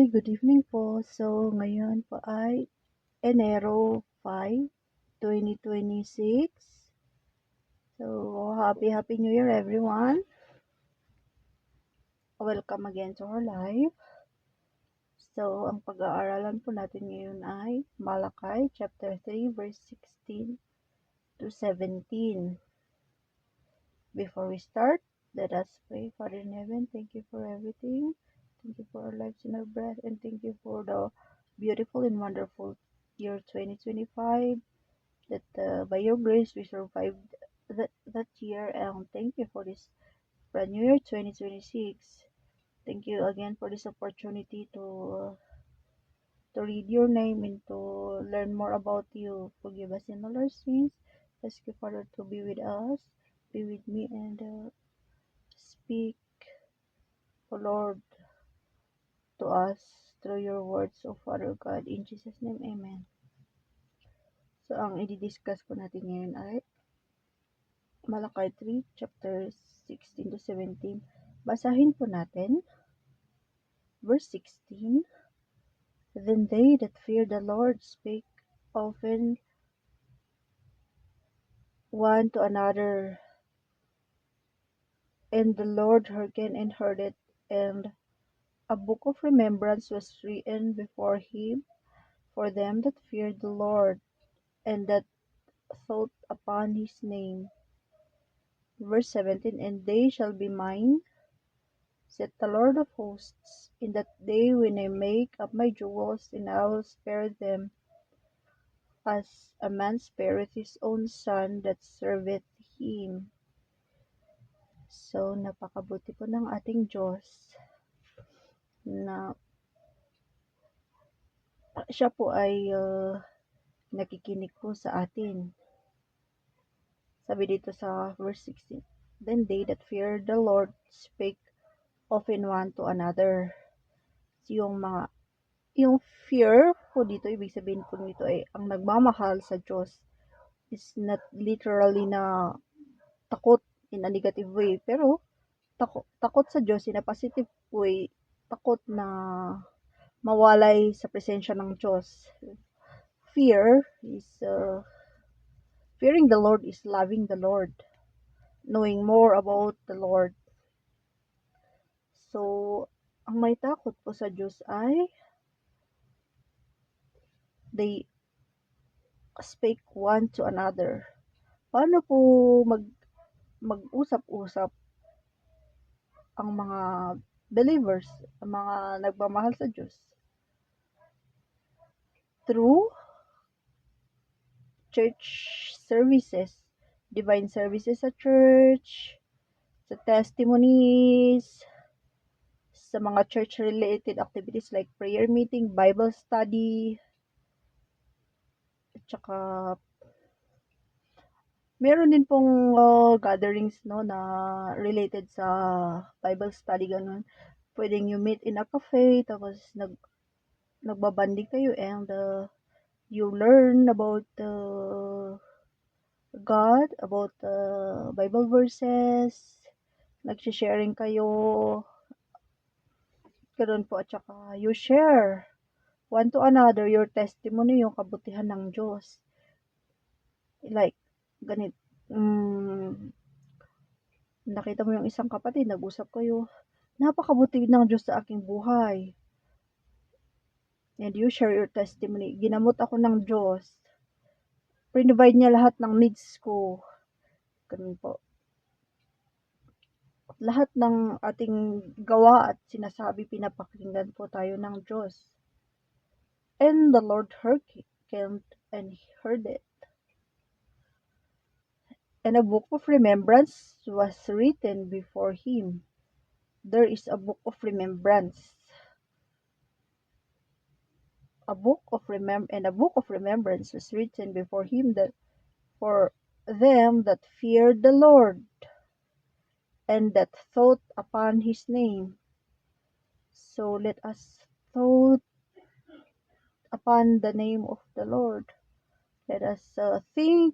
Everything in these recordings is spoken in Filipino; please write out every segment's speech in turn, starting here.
good evening po. So, ngayon po ay Enero 5, 2026. So, happy New Year everyone. Welcome again to our live. So, ang pag-aaralan po natin ngayon ay Malakay chapter 3 verse 16 to 17. Before we start, let us pray. Father in heaven, thank you for everything. Thank you for our lives and our breath, and thank you for the beautiful and wonderful year 2025, that by your grace we survived that year, and thank you for this brand new year 2026. Thank you again for this opportunity to read your name and to learn more about you. Forgive us in all our sins. Ask you, Father, to be with us, be with me, and speak, O Lord, to us through your words, O Father God. In Jesus' name, Amen. So, ang i-discuss po natin ngayon ay Malakay 3, chapter 16 to 17. Basahin po natin. Verse 16. Then they that fear the Lord spake often one to another, and the Lord hearkened and heard it, and a book of remembrance was written before him for them that feared the Lord, and that thought upon his name. Verse 17. And they shall be mine, said the Lord of hosts, in that day when I make up my jewels, and I will spare them, as a man spareth his own son that serveth him. So, napakabuti po ng ating Diyos na siya po ay nakikinig po sa atin. Sabi dito sa verse 16, Then they that fear the Lord spake often one to another. So, yung fear po dito, ibig sabihin po nito ay ang nagmamahal sa Diyos is not literally na takot in a negative way, pero takot sa Diyos in a positive way, takot na mawalay sa presensya ng Diyos. Fear is, fearing the Lord is loving the Lord, knowing more about the Lord. So, ang may takot po sa Diyos ay they spake one to another. Paano po mag-usap-usap ang mga believers, ang mga nagmamahal sa Diyos? Through church services, divine services sa church, sa testimonies, sa mga church-related activities like prayer meeting, Bible study, at saka meron din pong gatherings no na related sa Bible study, ganun. Pwedeng you meet in a cafe, tapos nagbabanding kayo, and you learn about God, about Bible verses, nagsisharing kayo, ganun po, at saka you share one to another your testimony, yung kabutihan ng Diyos. Like, ganit, nakita mo yung isang kapatid, nag-usap kayo, napakabuti ng Diyos sa aking buhay. And you share your testimony. Ginamot ako ng Diyos. Provide niya lahat ng needs ko. Ganun po. Lahat ng ating gawa at sinasabi, pinapakinggan po tayo ng Diyos. And the Lord hearkened and heard it. And a book of remembrance was written before him. There is a book of remembrance. A book of remembrance was written before him, that for them that feared the Lord, and that thought upon his name. So let us thought upon the name of the Lord. Let us think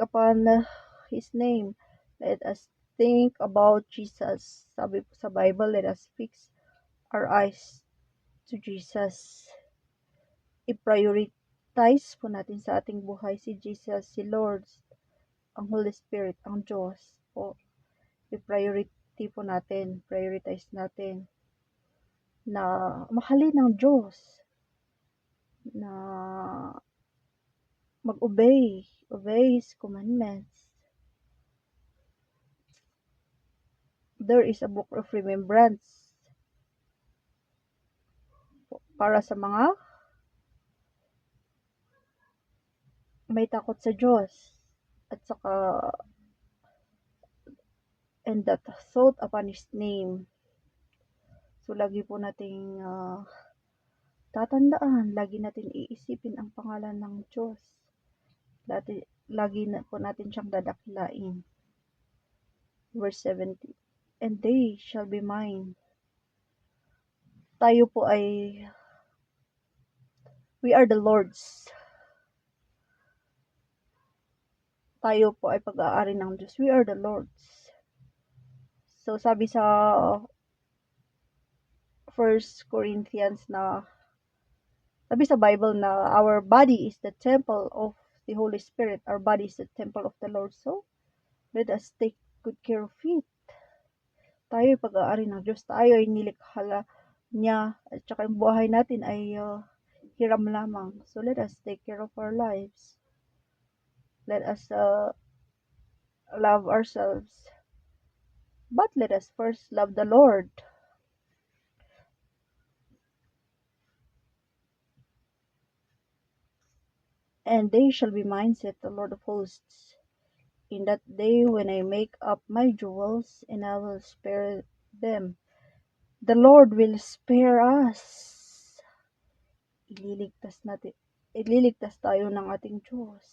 upon his name. Let us think about Jesus. Sabi po sa Bible, let us fix our eyes to Jesus. I-prioritize po natin sa ating buhay si Jesus, si Lord, ang Holy Spirit, ang Diyos po. I-priority po natin, prioritize natin na mahalin ng Diyos, na obey His commandments. There is a book of remembrance para sa mga may takot sa Diyos at saka and that thought upon His name. So lagi po nating tatandaan, lagi natin iisipin ang pangalan ng Diyos. Lagi na po natin siyang dadakilain. Verse 70. And they shall be mine. Tayo po ay we are the Lord's. Tayo po ay pag-aari ng Diyos. We are the Lord's. So sabi sa 1 Corinthians na sabi sa Bible na our body is the temple of the Holy Spirit. Our body is the temple of the Lord. So let us take good care of it. Tayo ay pag-aari ng Diyos. Tayo ay nilikha niya. At saka yung buhay natin ay hiram lamang. So let us take care of our lives. Let us love ourselves. But let us first love the Lord. And they shall be mine, saith the Lord of hosts, in that day when I make up my jewels, and I will spare them. The Lord will spare us. Ililigtas tayo ng ating Diyos.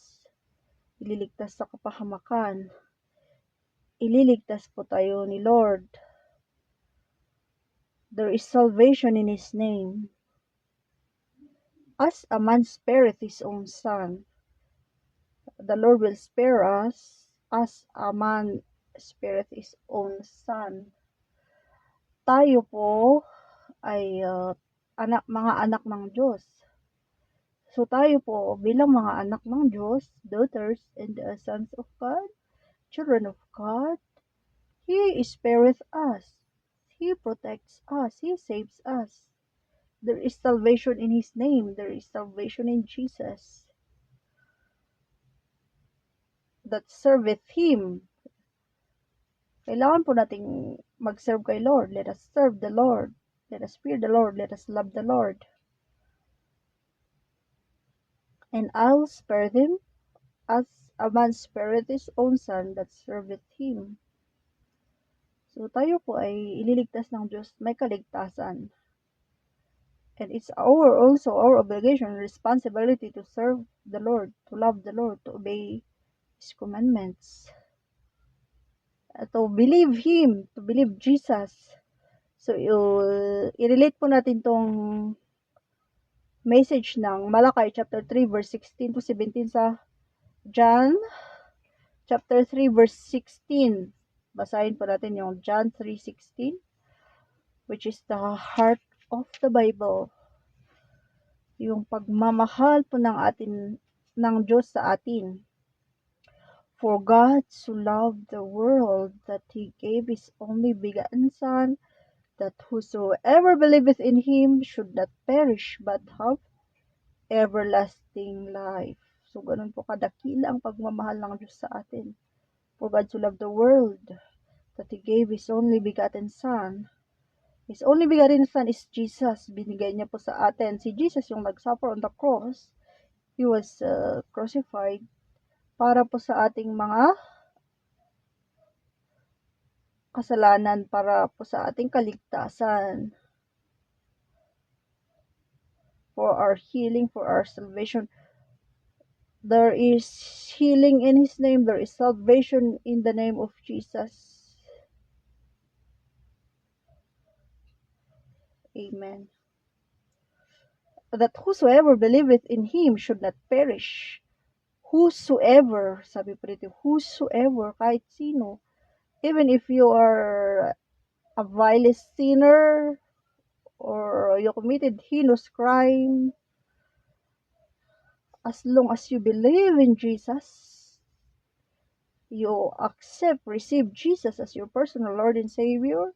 Ililigtas sa kapahamakan. Ililigtas po tayo ni Lord. There is salvation in His name. As a man spareth his own son, the Lord will spare us as a man spareth his own son. Tayo po ay mga anak ng Diyos. So tayo po bilang mga anak ng Diyos, daughters and sons of God, children of God, He spareth us. He protects us. He saves us. There is salvation in His name. There is salvation in Jesus that serveth Him. Kailangan po nating mag-serve kay Lord. Let us serve the Lord. Let us fear the Lord. Let us love the Lord. And I'll spare them as a man spareth his own son that serveth him. So tayo po ay ililigtas ng Diyos. May kaligtasan. And it's also our obligation, responsibility to serve the Lord, to love the Lord, to obey His commandments, to believe Him, to believe Jesus. So, i-relate po natin tong message ng Malakay chapter 3 verse 16 to 17 sa John chapter 3 verse 16. Basahin po natin yung John 3:16, which is the heart of the Bible. Yung pagmamahal po ng Diyos sa atin. For God so loved the world that He gave His only begotten Son, that whosoever believeth in Him should not perish, but have everlasting life. So, ganun po kadakila ang pagmamahal ng Diyos sa atin. For God so loved the world, that He gave His only begotten Son. His only begotten Son is Jesus. Binigay niya po sa atin. Si Jesus yung nag-suffer on the cross. He was crucified para po sa ating mga kasalanan, para po sa ating kaligtasan, for our healing, for our salvation. There is healing in His name. There is salvation in the name of Jesus. Amen. That whosoever believeth in Him should not perish. Whosoever, sabi po dito, whosoever, kahit sino, Even if you are a vilest sinner or you committed heinous crime, as long as you believe in Jesus, you accept, receive Jesus as your personal Lord and Savior,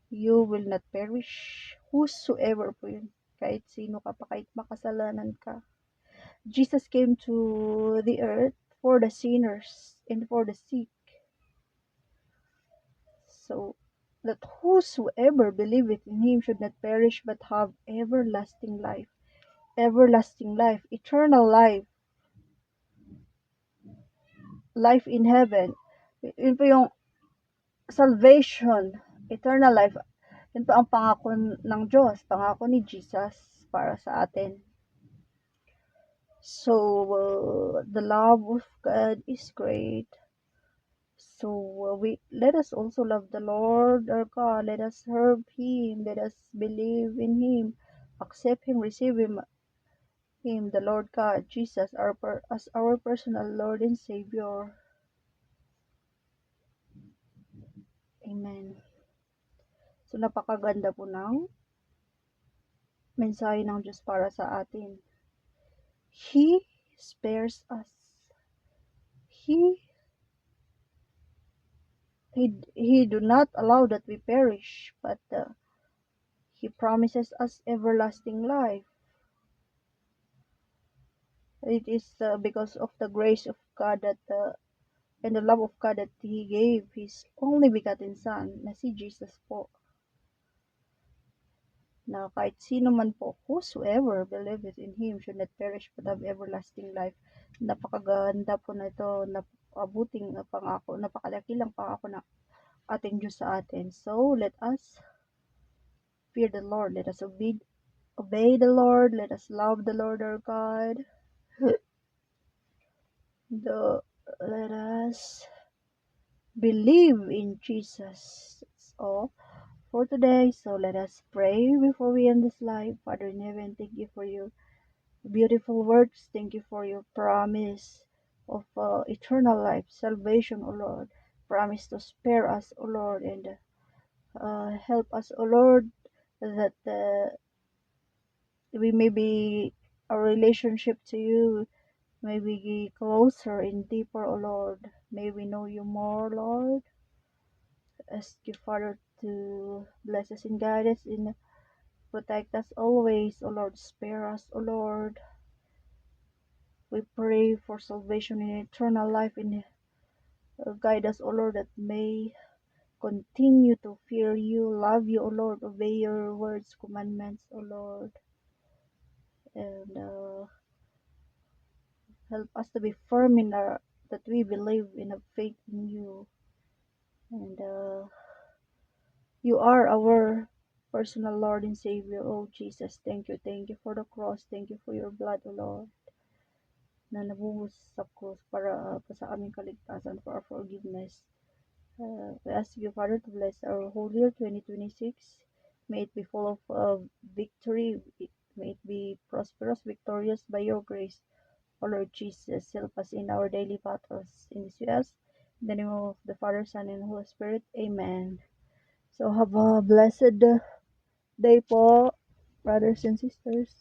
you will not perish. Whosoever po yun. Kahit sino ka pa, kahit makasalanan ka. Jesus came to the earth for the sinners and for the sick. So that whosoever believeth in him should not perish but have everlasting life. Everlasting life, eternal life, life in heaven. Yun po yung salvation, eternal life. Yun po ang pangako ng Diyos, pangako ni Jesus para sa atin. So, the love of God is great. So, we let us also love the Lord our God. Let us serve Him. Let us believe in Him, accept Him, receive Him, the Lord God, Jesus, as our personal Lord and Savior. Amen. So, napakaganda po ng mensahe ng Diyos para sa atin. He spares us. He do not allow that we perish, but He promises us everlasting life. It is because of the grace of God that and the love of God that He gave His only begotten Son, na si Jesus po. Na kahit sino man po, whosoever believeth in Him should not perish but have everlasting life. Napakaganda po na ito, napakabuting pangako, napakadakilang pangako na ating Diyos sa atin. So, let us fear the Lord. Let us obey the Lord. Let us love the Lord our God. Let us believe in Jesus. That's all for today. So let us pray before we end this life. Father in heaven, thank you for your beautiful words. Thank you for your promise of eternal life, salvation, O Lord. Promise to spare us, O Lord, and help us, O Lord, that we may be our relationship to you may be closer and deeper, O Lord. May we know you more, Lord. Ask you, Father, to bless us and guide us and protect us always, O Lord. Spare us, O Lord. We pray for salvation and eternal life and guide us, O Lord, that may continue to fear you, love you, O Lord, obey your words, commandments, O Lord, and help us to be firm in that we believe in a faith in you, and you are our personal Lord and Savior, oh Jesus. Thank you for the cross, thank you for your blood, O Lord, na nabuhos sa cross para sa aming kaligtasan, for our forgiveness. We ask you, Father, to bless our whole year 2026. May it be full of victory. May it be prosperous, victorious by your grace. O Lord Jesus, help us in our daily battles. In this we ask. In the name of the Father, Son, and Holy Spirit. Amen. So have a blessed day po, brothers and sisters.